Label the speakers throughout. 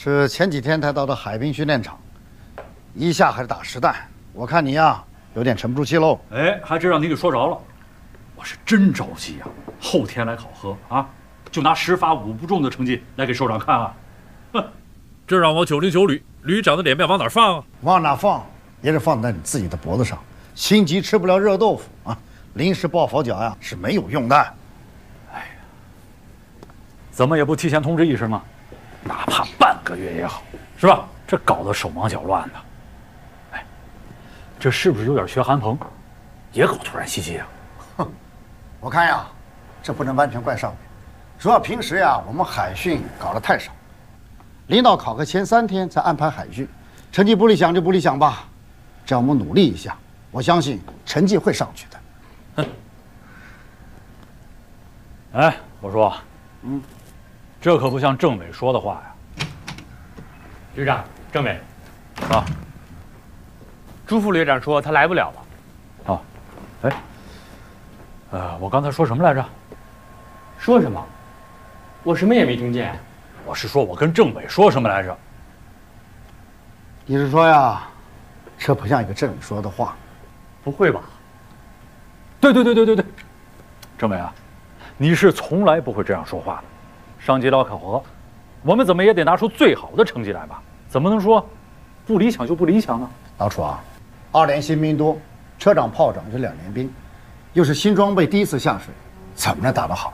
Speaker 1: 是前几天才到的海滨训练场，一下还是打实弹，我看你呀有点沉不住气喽。
Speaker 2: 哎，还真让你给说着了，我是真着急呀！后天来考核啊，就拿10发5不中的成绩来给首长看啊！哼，这让我909旅长的脸面往哪放啊？
Speaker 1: 往哪放也是放在你自己的脖子上。心急吃不了热豆腐啊，临时抱佛脚呀是没有用的。
Speaker 2: 哎呀，怎么也不提前通知一声啊？哪怕半个月也好，是吧？这搞得手忙脚乱的。哎，这是不是有点学韩鹏，也搞突然袭击啊？
Speaker 1: 哼，我看呀，这不能完全怪上面，主要平时呀我们海训搞得太少，领导考核前3天才安排海训，成绩不理想就不理想吧，只要我们努力一下，我相信成绩会上去的。
Speaker 2: 哼。哎，我说，这可不像政委说的话呀。
Speaker 3: 旅长，政委，
Speaker 2: 啊，
Speaker 3: 朱副旅长说他来不了了。
Speaker 2: 哦，哎，我刚才说什么来着？
Speaker 3: 说什么？我什么也没听见。
Speaker 2: 我是说我跟政委说什么来着？
Speaker 1: 你是说呀，这不像一个政委说的话。
Speaker 3: 不会吧？
Speaker 2: 对，政委啊，你是从来不会这样说话的。上级要考核，我们怎么也得拿出最好的成绩来吧？怎么能说不理想就不理想呢？
Speaker 1: 老楚啊，2连新兵多，车长、炮长是2连兵，又是新装备第一次下水，怎么能打得好？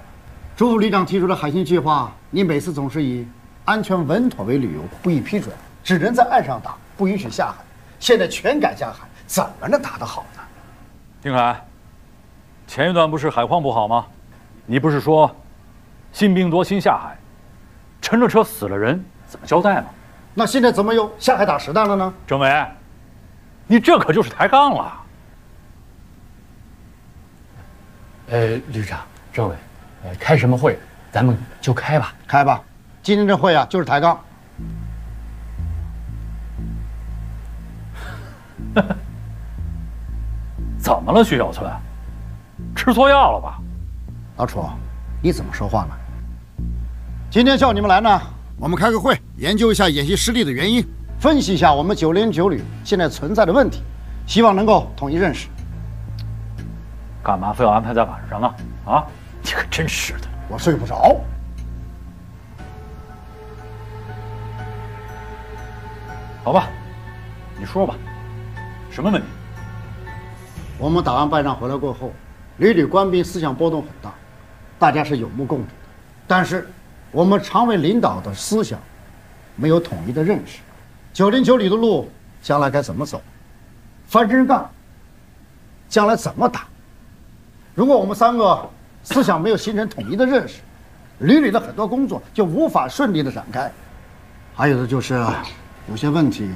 Speaker 1: 朱副旅长提出的海训计划，你每次总是以安全稳妥为理由不予批准，只能在岸上打，不允许下海。现在全改下海，怎么能打得好呢？
Speaker 2: 丁凯，前一段不是海况不好吗？你不是说新兵多新下海，沉着车死了人，怎么交代吗？
Speaker 1: 那现在怎么又下海打实弹了呢？
Speaker 2: 政委，你这可就是抬杠了。
Speaker 3: 旅长、政委，开什么会，咱们就开吧。
Speaker 1: 开吧，今天这会啊就是抬杠。
Speaker 2: 怎么了，徐小春？吃错药了吧？
Speaker 1: 老楚，你怎么说话呢？今天叫你们来呢，我们开个会，研究一下演习失利的原因，分析一下我们909旅现在存在的问题，希望能够统一认识。
Speaker 2: 干嘛非要安排在晚上呢？啊，你可真是的！
Speaker 1: 我睡不着。
Speaker 2: 好吧，你说吧，什么问题？
Speaker 1: 我们档案办上回来过后，旅官兵思想波动很大，大家是有目共睹的。但是我们常委领导的思想没有统一的认识，909旅的路将来该怎么走？翻身干将来怎么打？如果我们3个思想没有形成统一的认识，旅的很多工作就无法顺利的展开。还有的就是有些问题，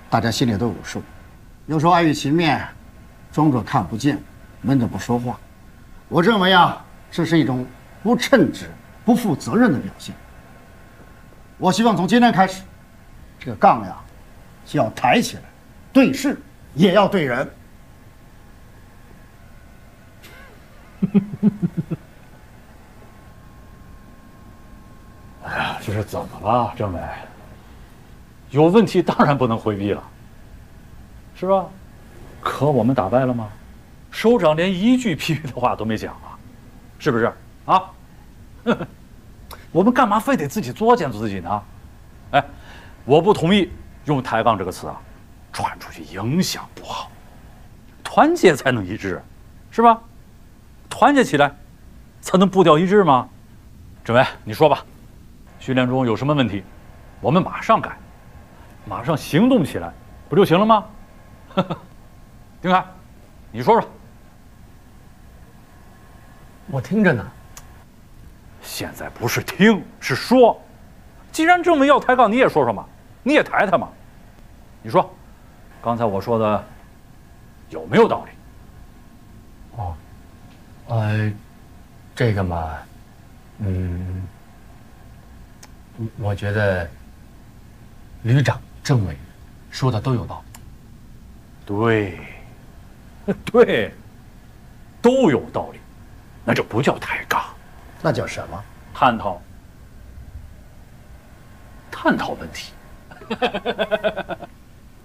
Speaker 1: 大家心里都有数，有时候碍于情面，装作看不见，闷着不说话。我认为啊，这是一种不称职、不负责任的表现。我希望从今天开始，这个杠呀，就要抬起来，对事也要对人。
Speaker 2: 哎呀，这是怎么了，政委？有问题当然不能回避了，是吧？可我们打败了吗？首长连一句批评的话都没讲啊，是不是啊？我们干嘛非得自己作践自己呢？哎，我不同意用抬杠这个词啊，传出去影响不好。团结才能一致，是吧？团结起来，才能步调一致吗？政委，你说吧，训练中有什么问题，我们马上改，马上行动起来，不就行了吗？丁凯，你说说。
Speaker 3: 我听着呢。
Speaker 2: 现在不是听，是说。既然政委要抬杠，你也说说嘛，你也抬抬嘛。你说，刚才我说的有没有道理？
Speaker 3: 这个嘛，我觉得旅长、政委说的都有道理。
Speaker 2: 对，对，都有道理，那就不叫抬杠，
Speaker 1: 那叫什么？
Speaker 2: 探讨。探讨问题。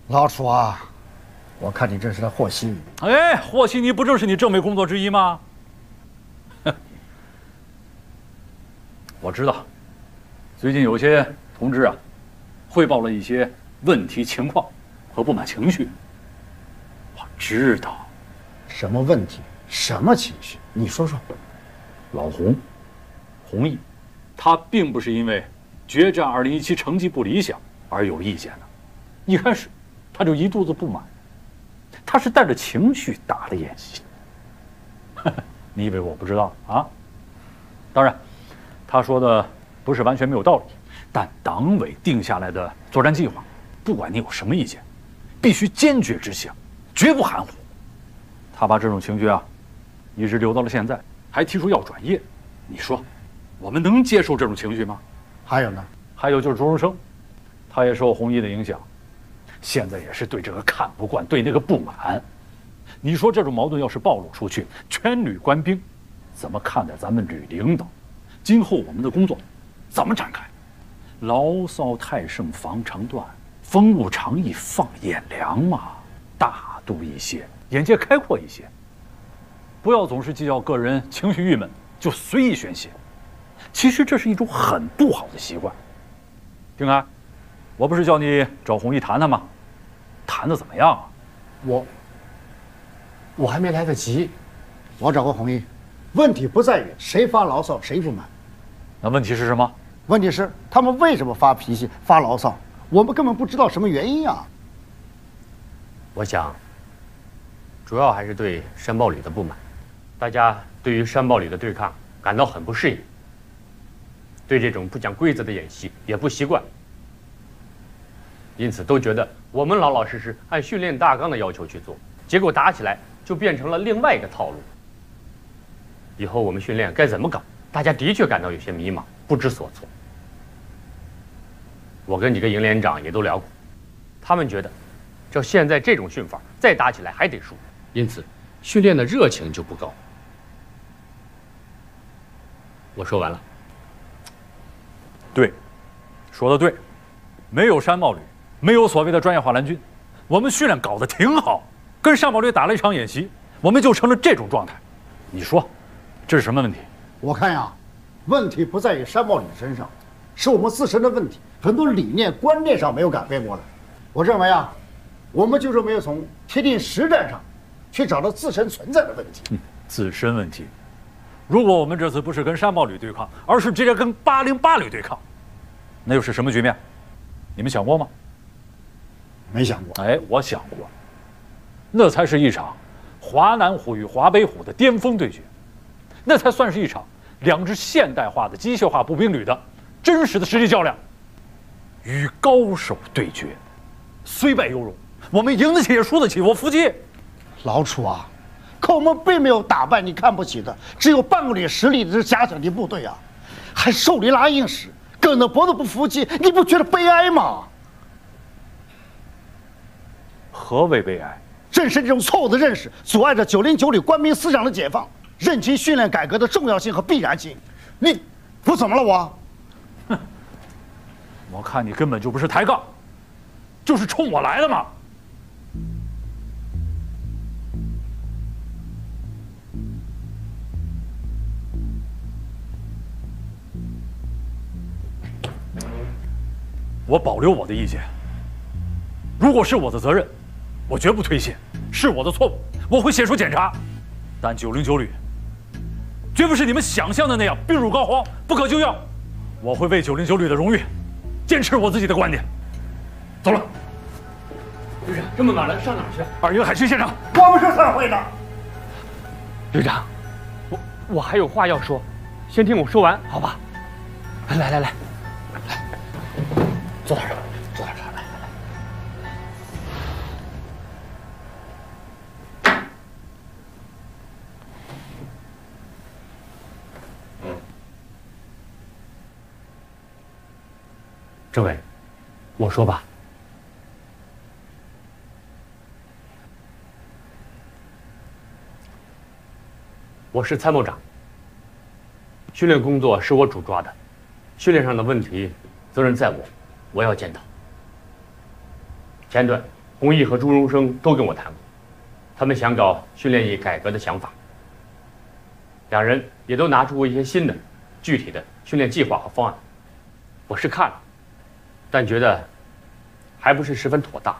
Speaker 1: 老楚啊，我看你这是在和稀泥。
Speaker 2: 哎，和稀泥不正是你政委工作之一吗？我知道，最近有些同志啊，汇报了一些问题情况和不满情绪。我知道，
Speaker 1: 什么问题？什么情绪？你说说。
Speaker 2: 老弘毅，他并不是因为决战2017成绩不理想而有意见的，一开始他就一肚子不满，他是带着情绪打的演习。你以为我不知道啊？当然，他说的不是完全没有道理，但党委定下来的作战计划，不管你有什么意见，必须坚决执行，绝不含糊。他把这种情绪啊，一直留到了现在，还提出要转业。你说，我们能接受这种情绪吗？
Speaker 1: 还有呢？
Speaker 2: 还有就是周荣生，他也受弘毅的影响，现在也是对这个看不惯，对那个不满。你说这种矛盾要是暴露出去，全旅官兵怎么看待咱们旅领导？今后我们的工作怎么展开？牢骚太盛防肠断，风物长宜放眼量嘛，大度一些，眼界开阔一些，不要总是计较个人情绪郁闷就随意宣泄。其实这是一种很不好的习惯。平安，我不是叫你找弘毅谈谈吗？谈的怎么样啊？
Speaker 3: 我还没来得及。
Speaker 1: 我找过弘毅，问题不在于谁发牢骚谁不满，
Speaker 2: 那问题是什么？
Speaker 1: 问题是他们为什么发脾气发牢骚，我们根本不知道什么原因啊。
Speaker 3: 我想，主要还是对山豹旅的不满，大家对于山豹旅的对抗感到很不适应，对这种不讲规则的演习也不习惯，因此都觉得我们老老实实按训练大纲的要求去做，结果打起来就变成了另外一个套路。以后我们训练该怎么搞，大家的确感到有些迷茫，不知所措。我跟几个营连长也都聊过，他们觉得照现在这种训法再打起来还得输，因此训练的热情就不高。我说完了。
Speaker 2: 对，说的对，没有山豹旅，没有所谓的专业化蓝军，我们训练搞得挺好，跟山豹旅打了一场演习，我们就成了这种状态。你说，这是什么问题？
Speaker 1: 我看呀，问题不在于山豹旅身上，是我们自身的问题，很多理念观念上没有改变过来。我认为啊，我们就是没有从贴近实战上去找到自身存在的问题。
Speaker 2: 自身问题。如果我们这次不是跟山豹旅对抗，而是直接跟808旅对抗，那又是什么局面？你们想过吗？
Speaker 1: 没想过。
Speaker 2: 哎，我想过，那才是一场华南虎与华北虎的巅峰对决，那才算是一场两支现代化的机械化步兵旅的真实的实际较量，与高手对决，虽败犹荣，我们赢得起也输得起，我服气。
Speaker 1: 老楚啊，可我们并没有打败你看不起的只有半个旅实力的这假想敌部队啊，还手里拉硬使，梗着脖子不服气，你不觉得悲哀吗？
Speaker 2: 何为悲哀？
Speaker 1: 正是这种错误的认识，阻碍着909旅官兵思想的解放，认清训练改革的重要性和必然性。我怎么了我？
Speaker 2: 我看你根本就不是抬杠，就是冲我来的嘛！我保留我的意见，如果是我的责任，我绝不推卸；是我的错误，我会写出检查。但909旅绝不是你们想象的那样病入膏肓、不可救药。我会为909旅的荣誉坚持我自己的观点。走了。
Speaker 3: 旅长，这么晚了，上哪儿去？
Speaker 2: 二营海军现场。
Speaker 1: 我们是散会的。
Speaker 3: 旅长，我还有话要说，先听我说完，好吧？来，坐这儿，坐这儿，来。政委，我说吧。我是参谋长，训练工作是我主抓的，训练上的问题，责任在我。我要检讨。前段，龚毅和朱荣生都跟我谈过，他们想搞训练役改革的想法。两人也都拿出过一些新的、具体的训练计划和方案。我是看了，但觉得还不是十分妥当，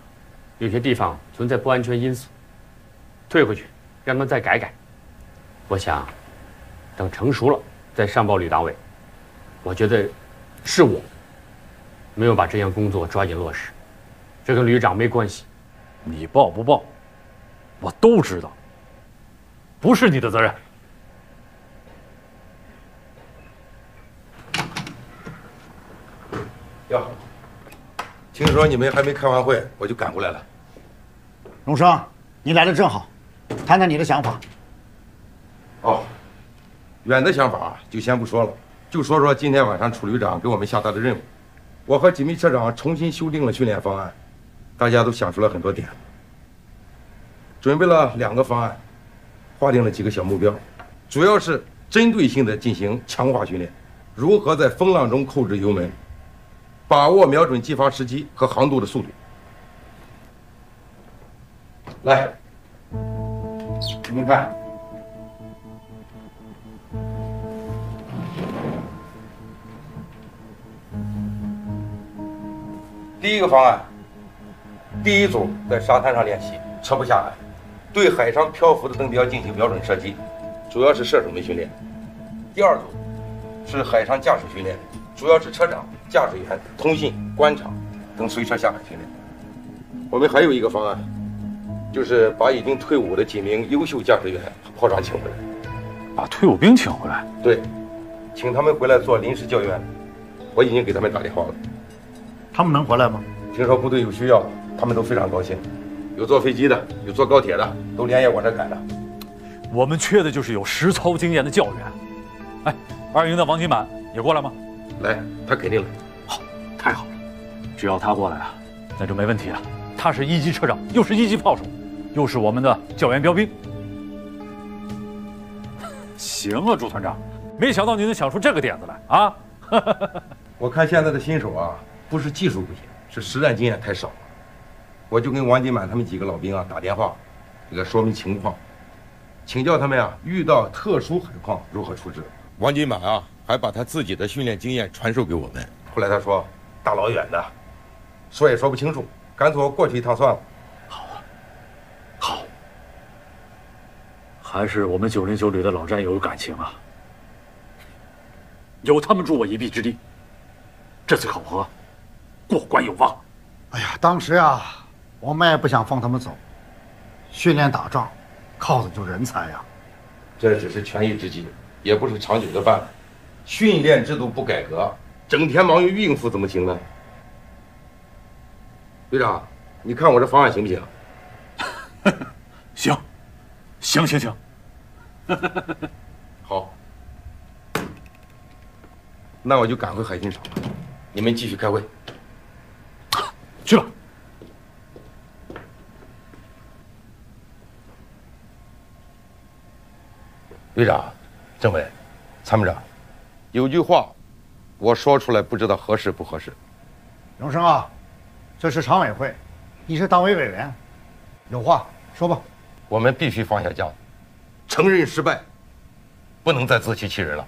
Speaker 3: 有些地方存在不安全因素。退回去，让他们再改改。我想，等成熟了再上报旅党委。我觉得，是我没有把这项工作抓紧落实，这跟旅长没关系。
Speaker 2: 你报不报，我都知道，不是你的责任。
Speaker 4: 哟，听说你们还没开完会，我就赶过来了。
Speaker 1: 荣生，你来的正好，谈谈你的想法。
Speaker 4: 哦，远的想法就先不说了，就说说今天晚上楚旅长给我们下达的任务。我和吉米车长重新修订了训练方案，大家都想出了很多点子，准备了2个方案，划定了几个小目标，主要是针对性的进行强化训练，如何在风浪中扣制油门，把握瞄准击发时机和航渡的速度。来，你们看。第一个方案，第一组在沙滩上练习，撤不下来，对海上漂浮的灯标进行瞄准射击，主要是射手们训练。第二组是海上驾驶训练，主要是车长、驾驶员、通信、观察等随车下海训练。我们还有一个方案，就是把已经退伍的几名优秀驾驶员炮长请回来。
Speaker 2: 把退伍兵请回来？
Speaker 4: 对，请他们回来做临时教员，我已经给他们打电话了。
Speaker 1: 他们能回来吗？
Speaker 4: 听说部队有需要，他们都非常高兴。有坐飞机的，有坐高铁的，都连夜往这赶的。
Speaker 2: 我们缺的就是有实操经验的教员。哎，2营的王金满也过来吗？
Speaker 4: 来，他肯定来。
Speaker 2: 好，太好了，只要他过来啊，那就没问题了。他是1级车长，又是1级炮手，又是我们的教员标兵。行啊，朱团长，没想到你能想出这个点子来啊！
Speaker 4: 我看现在的新手啊，不是技术不行，是实战经验太少了。我就跟王金满他们几个老兵啊打电话，这个说明情况，请教他们啊遇到特殊海况如何处置。王金满啊还把他自己的训练经验传授给我们。后来他说大老远的，说也说不清楚，干脆我过去一趟算了。
Speaker 2: 好啊，好，还是我们909旅的老战友有感情啊，有他们助我一臂之力，这次考核过关有望。
Speaker 1: 哎呀，当时啊，我们也不想放他们走，训练打仗，靠的就人才呀。
Speaker 4: 这只是权宜之计，也不是长久的办法。训练制度不改革，整天忙于应付怎么行呢？队长，你看我这方案行不行？
Speaker 2: 行，行行行。
Speaker 4: 好，那我就赶回海军场了，你们继续开会。
Speaker 2: 去吧。
Speaker 4: 队长、政委、参谋长，有句话，我说出来不知道合适不合适。
Speaker 1: 荣生啊，这是常委会，你是党委委员，有话说吧。
Speaker 4: 我们必须放下架子，承认失败，不能再自欺欺人了。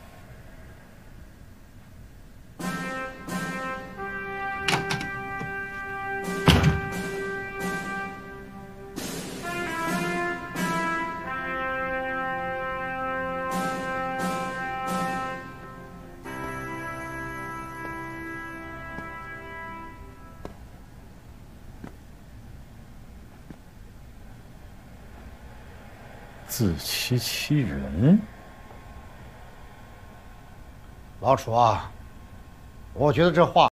Speaker 2: 自欺欺人？
Speaker 1: 老楚啊，我觉得这话